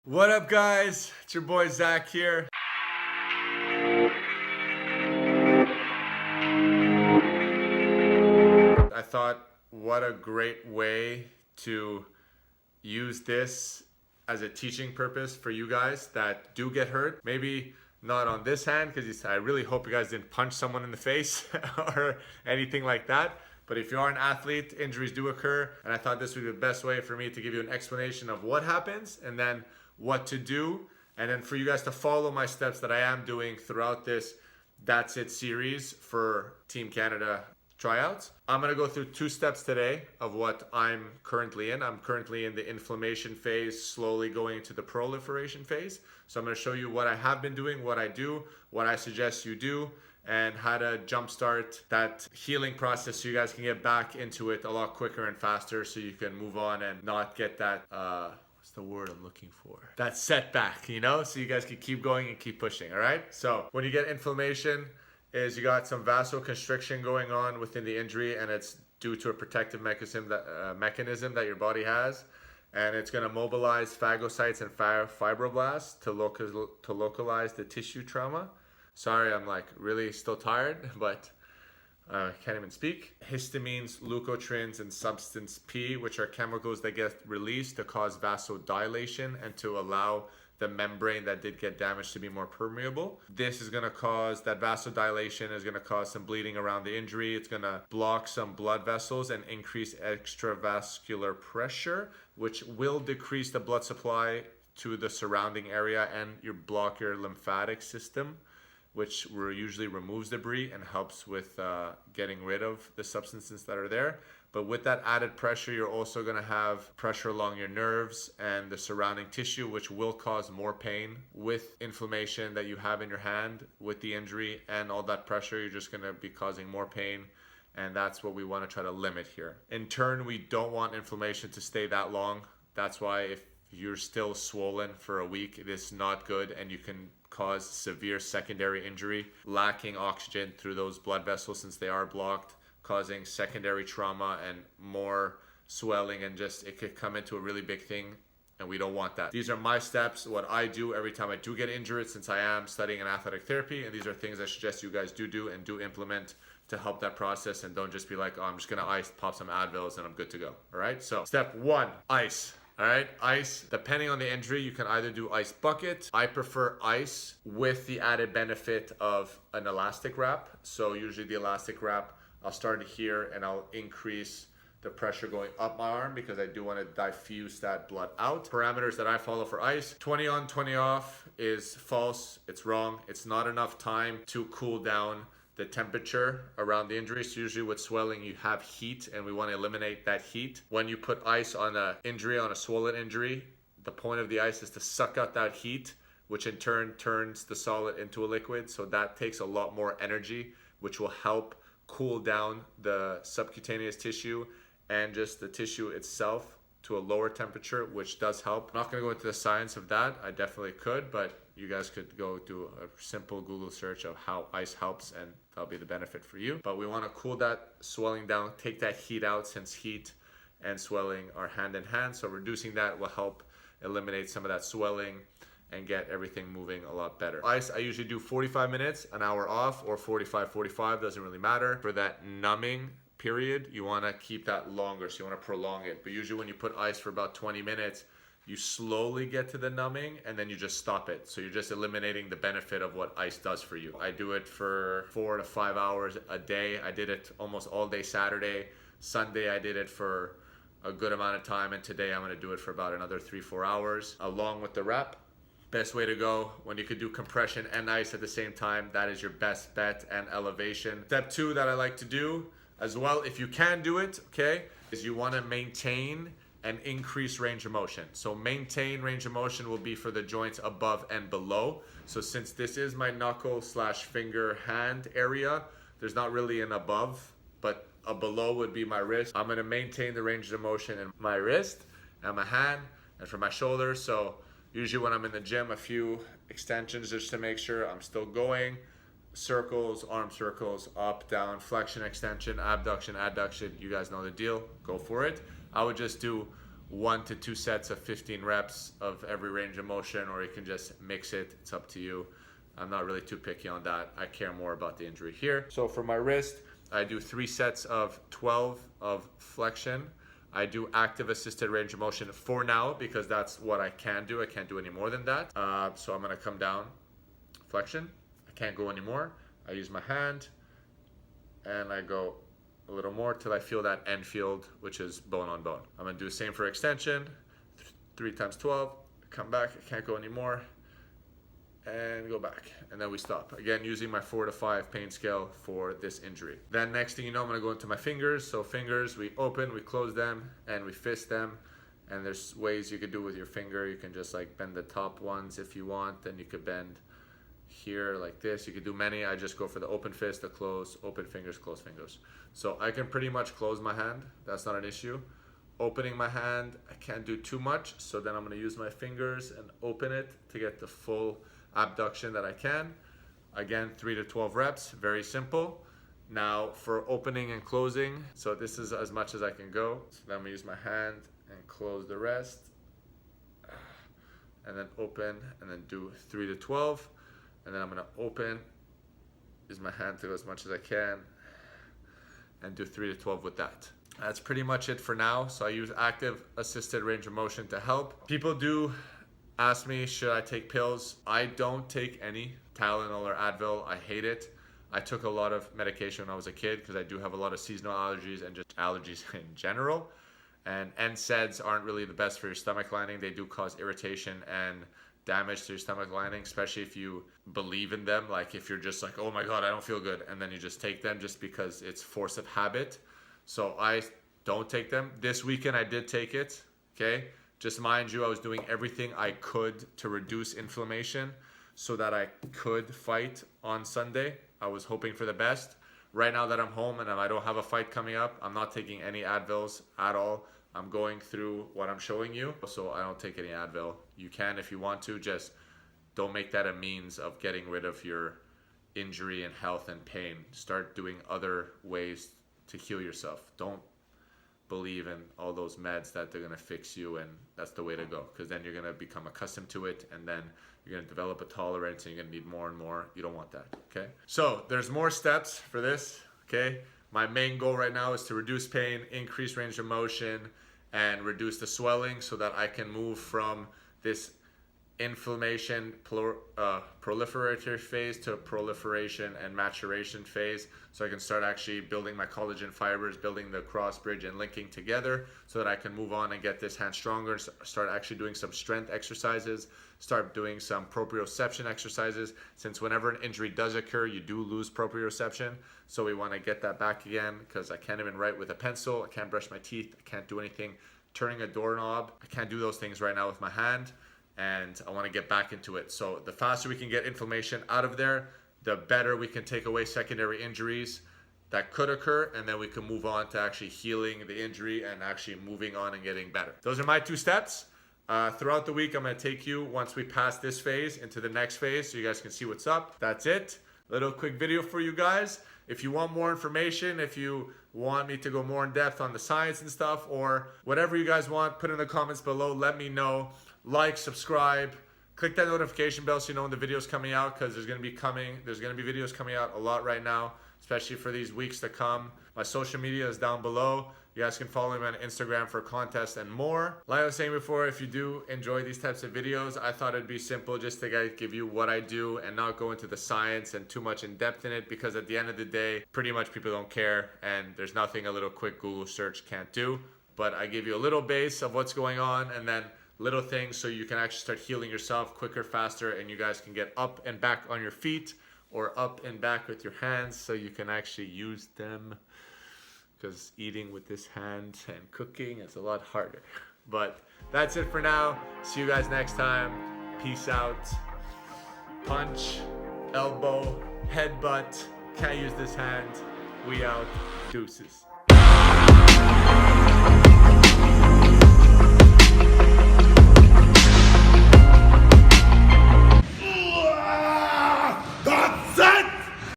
What up, guys? It's your boy Zach here. I thought, what a great way to use this as a teaching purpose for you guys that do get hurt. Maybe not on this hand, because I really hope you guys didn't punch someone in the face or anything like that. But if you are an athlete, injuries do occur. And I thought this would be the best way for me to give you an explanation of what happens and then what to do. And then for you guys to follow my steps that I am doing throughout this That's It series for Team Canada tryouts. I'm going to go through 2 steps today of what I'm currently in. I'm currently in the inflammation phase, slowly going into the proliferation phase. So I'm going to show you what I have been doing, what I do, what I suggest you do, and how to jumpstart that healing process so you guys can get back into it a lot quicker and faster so you can move on and not get that, what's the word I'm looking for? That setback, you know? So you guys can keep going and keep pushing, all right? So when you get inflammation, is you got some vasoconstriction going on within the injury, and it's due to a protective mechanism that your body has, and it's going to mobilize phagocytes and fibroblasts to localize the tissue trauma. Sorry, I'm like really still tired, but I can't even speak. Histamines, leukotrienes, and substance P, which are chemicals that get released to cause vasodilation and to allow the membrane that did get damaged to be more permeable. This is going to cause, that vasodilation is going to cause some bleeding around the injury. It's going to block some blood vessels and increase extravascular pressure, which will decrease the blood supply to the surrounding area, and block your lymphatic system, which usually removes debris and helps with getting rid of the substances that are there. But with that added pressure, you're also going to have pressure along your nerves and the surrounding tissue, which will cause more pain. With inflammation that you have in your hand with the injury and all that pressure, you're just going to be causing more pain. And that's what we want to try to limit here. In turn, we don't want inflammation to stay that long. That's why if you're still swollen for a week, it is not good, and you can cause severe secondary injury, lacking oxygen through those blood vessels since they are blocked, causing secondary trauma and more swelling, and just it could come into a really big thing, and we don't want that. These are my steps, what I do every time I do get injured, since I am studying in athletic therapy, and these are things I suggest you guys do and do implement to help that process, and don't just be like, oh, I'm just gonna ice, pop some Advils, and I'm good to go. All right, so step 1, ice. All right, ice, depending on the injury, you can either do ice bucket. I prefer ice with the added benefit of an elastic wrap. So usually the elastic wrap, I'll start here and I'll increase the pressure going up my arm because I do want to diffuse that blood out. Parameters that I follow for ice: 20 on, 20 off is false. It's wrong. It's not enough time to cool down the temperature around the injury. So usually with swelling, you have heat, and we want to eliminate that heat. When you put ice on an injury, on a swollen injury, the point of the ice is to suck out that heat, which in turn turns the solid into a liquid. So that takes a lot more energy, which will help cool down the subcutaneous tissue and just the tissue itself to a lower temperature, which does help. I'm not going to go into the science of that. I definitely could, but you guys could go do a simple Google search of how ice helps, and that'll be the benefit for you. But we want to cool that swelling down, take that heat out, since heat and swelling are hand in hand. So reducing that will help eliminate some of that swelling and get everything moving a lot better. Ice, I usually do 45 minutes, an hour off, or 45, doesn't really matter. For that numbing period, you want to keep that longer, so you want to prolong it. But usually when you put ice for about 20 minutes, you slowly get to the numbing, and then you just stop it. So you're just eliminating the benefit of what ice does for you. I do it for 4 to 5 hours a day. I did it almost all day Saturday. Sunday I did it for a good amount of time, and today I'm going to do it for about another 3-4 hours along with the rep. Best way to go when you could do compression and ice at the same time. That is your best bet and elevation. Step 2 that I like to do as well, if you can do it, okay, is you want to maintain and increase range of motion. So maintain range of motion will be for the joints above and below. So since this is my knuckle / finger hand area, there's not really an above, but a below would be my wrist. I'm going to maintain the range of motion in my wrist and my hand and for my shoulder. So usually when I'm in the gym, a few extensions just to make sure I'm still going. Circles, arm circles, up, down, flexion, extension, abduction, adduction. You guys know the deal. Go for it. I would just do 1 to 2 sets of 15 reps of every range of motion, or you can just mix it. It's up to you. I'm not really too picky on that. I care more about the injury here. So for my wrist, I do 3 sets of 12 of flexion. I do active assisted range of motion for now because that's what I can do. I can't do any more than that. So I'm gonna come down, flexion. I can't go anymore. I use my hand and I go a little more till I feel that end field, which is bone on bone. I'm gonna do the same for extension, 3 times 12, come back, I can't go anymore, and go back, and then we stop. Again, using my 4 to 5 pain scale for this injury. Then next thing you know, I'm gonna go into my fingers. So fingers, we open, we close them, and we fist them. And there's ways you could do with your finger. You can just like bend the top ones if you want, then you could bend here like this. You could do many. I just go for the open fist, the close, open fingers, close fingers. So I can pretty much close my hand. That's not an issue. Opening my hand, I can't do too much. So then I'm gonna use my fingers and open it to get the full abduction that I can. Again, 3 to 12 reps, very simple. Now for opening and closing, so this is as much as I can go. So then I'm gonna use my hand and close the rest. And then open, and then do 3 to 12. And then I'm gonna open, use my hand to go as much as I can, and do 3 to 12 with that. That's pretty much it for now. So I use active assisted range of motion to help. People do ask me, should I take pills? I don't take any Tylenol or Advil. I hate it. I took a lot of medication when I was a kid because I do have a lot of seasonal allergies and just allergies in general. And NSAIDs aren't really the best for your stomach lining. They do cause irritation and damage to your stomach lining, especially if you believe in them. Like if you're just like, oh my God, I don't feel good. And then you just take them just because it's force of habit. So I don't take them. This weekend I did take it, okay? Just mind you, I was doing everything I could to reduce inflammation so that I could fight on Sunday. I was hoping for the best. Right now that I'm home and I don't have a fight coming up, I'm not taking any Advils at all. I'm going through what I'm showing you, so I don't take any Advil. You can if you want to, just don't make that a means of getting rid of your injury and health and pain. Start doing other ways to heal yourself. Don't believe in all those meds that they're gonna fix you and that's the way to go, because then you're gonna become accustomed to it and then you're gonna develop a tolerance and you're gonna need more and more. You don't want that, okay? So there's more steps for this, okay? My main goal right now is to reduce pain, increase range of motion, and reduce the swelling so that I can move from this inflammation proliferatory phase to proliferation and maturation phase, so I can start actually building my collagen fibers, building the cross bridge and linking together so that I can move on and get this hand stronger, start actually doing some strength exercises, start doing some proprioception exercises, since whenever an injury does occur, you do lose proprioception. So we want to get that back again, because I can't even write with a pencil, I can't brush my teeth, I can't do anything. Turning a doorknob, I can't do those things right now with my hand. And I want to get back into it. So the faster we can get inflammation out of there, the better we can take away secondary injuries that could occur, and then we can move on to actually healing the injury and actually moving on and getting better. Those are my 2 steps. Throughout the week, I'm going to take you, once we pass this phase, into the next phase so you guys can see what's up. That's it. Little quick video for you guys. If you want more information, if you want me to go more in depth on the science and stuff, or whatever you guys want, put in the comments below. Let me know. Like, subscribe, click that notification bell so you know when the video's coming out, because there's gonna be videos coming out a lot right now, especially for these weeks to come. My social media is down below. You guys can follow me on Instagram for contests and more. Like I was saying before, if you do enjoy these types of videos, I thought it'd be simple just to give you what I do and not go into the science and too much in depth in it, because at the end of the day, pretty much people don't care and there's nothing a little quick Google search can't do. But I give you a little base of what's going on and then little things so you can actually start healing yourself quicker, faster, and you guys can get up and back on your feet or up and back with your hands so you can actually use them, because eating with this hand and cooking is a lot harder. But that's it for now. See you guys next time. Peace out. Punch, elbow, headbutt. Can't use this hand. We out. Deuces.